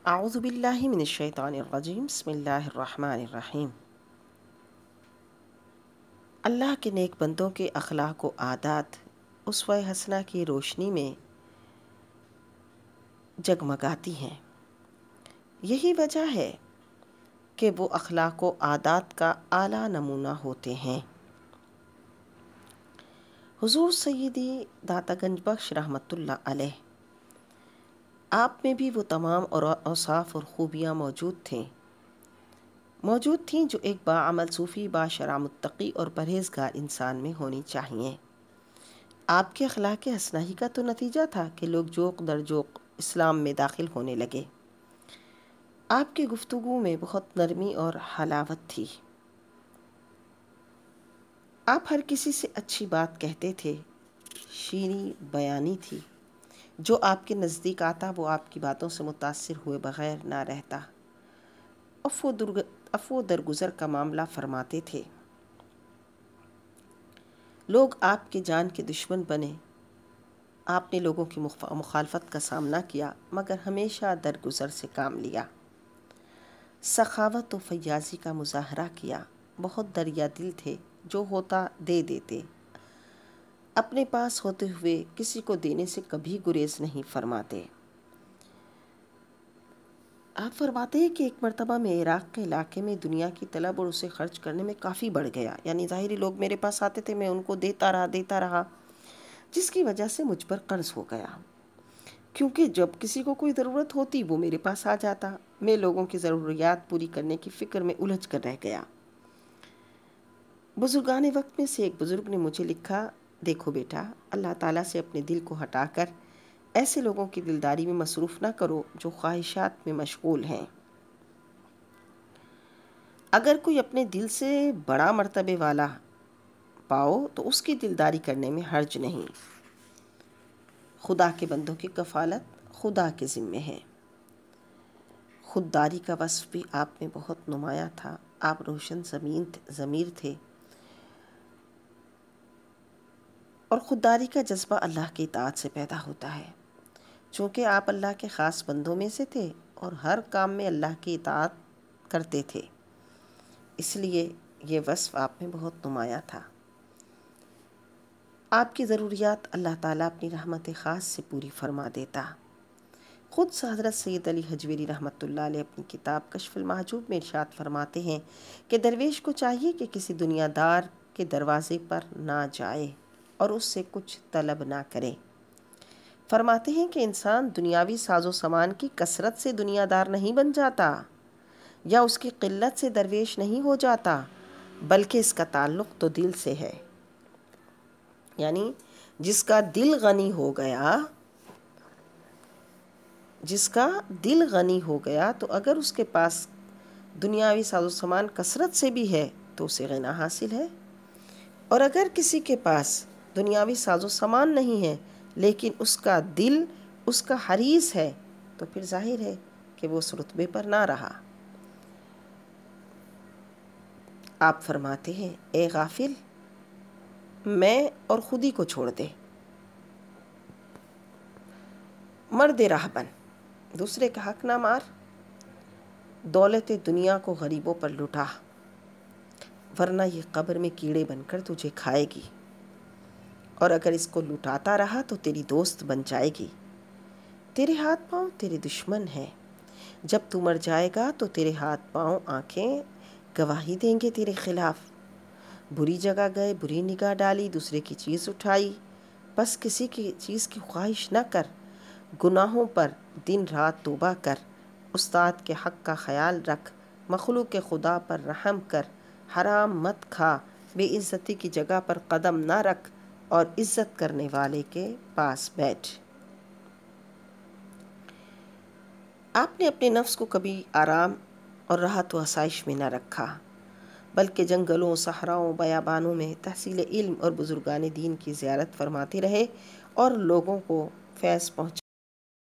اعوذ باللہ من الشیطان الرجیم بسم اللہ الرحمن الرحیم۔ اللہ کے نیک بندوں کے اخلاق و عادات اسوہ حسنہ کی روشنی میں جگمگاتی ہیں۔ یہی وجہ ہے کہ وہ اخلاق و عادات کا اعلیٰ نمونہ ہوتے ہیں۔ حضور سیدی داتا گنج بخش رحمۃ اللہ علیہ، آپ میں بھی وہ تمام اوصاف اور خوبیاں موجود تھیں جو ایک باعمل صوفی، باشرع متقی اور پرہیزگار انسان میں ہونی چاہیے۔ آپ کے اخلاق حسنہ ہی کا تو نتیجہ تھا کہ لوگ جوق در جوق اسلام میں داخل ہونے لگے۔ آپ کی گفتگو میں بہت نرمی اور حلاوت تھی۔ آپ ہر کسی سے اچھی بات کہتے تھے، شیریں بیانی تھی۔ جو آپ کے نزدیک آتا وہ آپ کی باتوں سے متاثر ہوئے بغیر نہ رہتا۔ عفو درگزر کا معاملہ فرماتے تھے۔ لوگ آپ کے جان کے دشمن بنے، آپ نے لوگوں کی مخالفت کا سامنا کیا مگر ہمیشہ درگزر سے کام لیا۔ سخاوت و فیاضی کا مظاہرہ کیا، بہت دریا دل تھے، جو ہوتا دے دیتے۔ اپنے پاس ہوتے ہوئے کسی کو دینے سے کبھی گریز نہیں فرماتے۔ آپ فرماتے ہیں کہ ایک مرتبہ میں عراق کے علاقے میں دنیا کی طلب اور اسے خرچ کرنے میں کافی بڑھ گیا، یعنی ظاہری لوگ میرے پاس آتے تھے، میں ان کو دیتا رہا، جس کی وجہ سے مجھ پر قرض ہو گیا، کیونکہ جب کسی کو کوئی ضرورت ہوتی وہ میرے پاس آ جاتا۔ میں لوگوں کی ضروریات پوری کرنے کی فکر میں الجھ کر رہ گیا۔ بزرگان وقت میں سے ایک بزرگ نے مجھے لکھا، دیکھو بیٹا، اللہ تعالیٰ سے اپنے دل کو ہٹا کر ایسے لوگوں کی دلداری میں مصروف نہ کرو جو خواہشات میں مشغول ہیں۔ اگر کوئی اپنے دل سے بڑا مرتبے والا پاؤ تو اس کی دلداری کرنے میں حرج نہیں۔ خدا کے بندوں کی کفالت خدا کے ذمے ہے۔ خودداری کا وصف بھی آپ میں بہت نمایاں تھا۔ آپ روشن ضمیر تھے، اور خودداری کا جذبہ اللہ کی اطاعت سے پیدا ہوتا ہے۔ چونکہ آپ اللہ کے خاص بندوں میں سے تھے اور ہر کام میں اللہ کی اطاعت کرتے تھے، اس لیے یہ وصف آپ میں بہت نمایاں تھا۔ آپ کی ضروریات اللہ تعالیٰ اپنی رحمت خاص سے پوری فرما دیتا۔ خود حضرت سید علی حجویری رحمۃ اللہ علیہ اپنی کتاب کشف المحجوب میں ارشاد فرماتے ہیں کہ درویش کو چاہیے کہ کسی دنیا دار کے دروازے پر نہ جائے اور اس سے کچھ طلب نہ کرے۔ فرماتے ہیں کہ انسان دنیاوی ساز و سامان کی کثرت سے دنیا دار نہیں بن جاتا یا اس کی قلت سے درویش نہیں ہو جاتا، بلکہ اس کا تعلق تو دل سے ہے۔ یعنی جس کا دل غنی ہو گیا تو اگر اس کے پاس دنیاوی ساز و سامان کثرت سے بھی ہے تو اسے غنا حاصل ہے، اور اگر کسی کے پاس دنیاوی ساز و سامان نہیں ہے لیکن اس کا دل اس کا حریص ہے تو پھر ظاہر ہے کہ وہ اس رتبے پر نہ رہا۔ آپ فرماتے ہیں، اے غافل، میں اور خودی کو چھوڑ دے، مرد راہ بن، دوسرے کا حق نہ مار، دولت دنیا کو غریبوں پر لٹا، ورنہ یہ قبر میں کیڑے بن کر تجھے کھائے گی، اور اگر اس کو لٹاتا رہا تو تیری دوست بن جائے گی۔ تیرے ہاتھ پاؤں تیرے دشمن ہیں، جب تو مر جائے گا تو تیرے ہاتھ پاؤں آنکھیں گواہی دیں گے تیرے خلاف۔ بری جگہ گئے، بری نگاہ ڈالی، دوسرے کی چیز اٹھائی، بس کسی کی چیز کی خواہش نہ کر، گناہوں پر دن رات توبہ کر، استاد کے حق کا خیال رکھ، مخلوق خدا پر رحم کر، حرام مت کھا، بے عزتی کی جگہ پر قدم نہ رکھ، اور عزت کرنے والے کے پاس بیٹھ۔ آپ نے اپنے نفس کو کبھی آرام اور راحت و آسائش میں نہ رکھا، بلکہ جنگلوں، صحراؤں، بیابانوں میں تحصیل علم اور بزرگان دین کی زیارت فرماتے رہے اور لوگوں کو فیض پہنچا